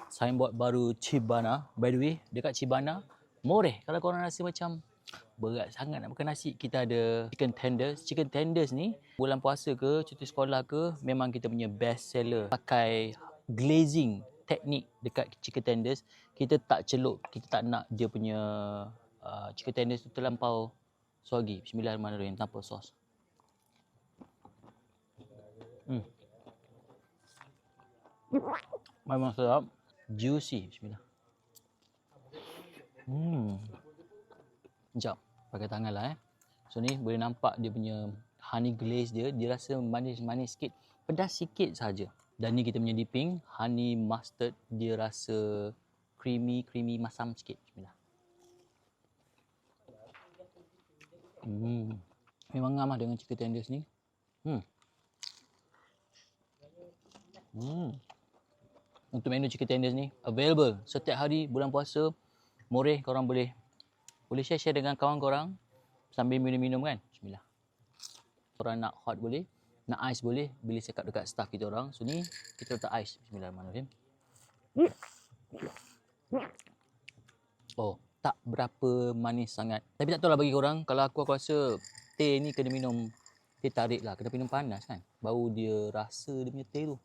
signboard baru Chibana. By the way, dekat Chibana, murah. Kalau korang rasa macam berat sangat nak makan nasi, kita ada chicken tenders. Chicken tenders ni, bulan puasa ke, cuti sekolah ke, memang kita punya best seller. Pakai glazing teknik dekat chicken tenders, kita tak celup, kita tak nak dia punya chicken tenders tu terlampau soggy. Bismillahirrahmanirrahim, tanpa sos. Memang sedap, juicy. Bismillah. Sekejap, pakai tangan lah. So ni boleh nampak dia punya honey glaze dia. Dia rasa manis-manis sikit, pedas sikit saja. Dan ni kita punya dipping, honey mustard. Dia rasa creamy masam sikit. Bismillah. Memang ngam lah dengan chicken tenders ni. Untuk menu chicken tenders ni available setiap hari bulan puasa. Murah, korang boleh share dengan kawan korang sambil minum-minum kan. Bismillah. Korang nak hot boleh, nak ais boleh, boleh cakap dekat staff kita orang. So ni kita letak ais. Bismillahirrahmanirrahim. Oh, tak berapa manis sangat. Tapi tak tahulah bagi korang. Kalau aku rasa teh ni kena minum teh tarik lah. Kena minum panas kan, baru dia rasa dia punya teh tu.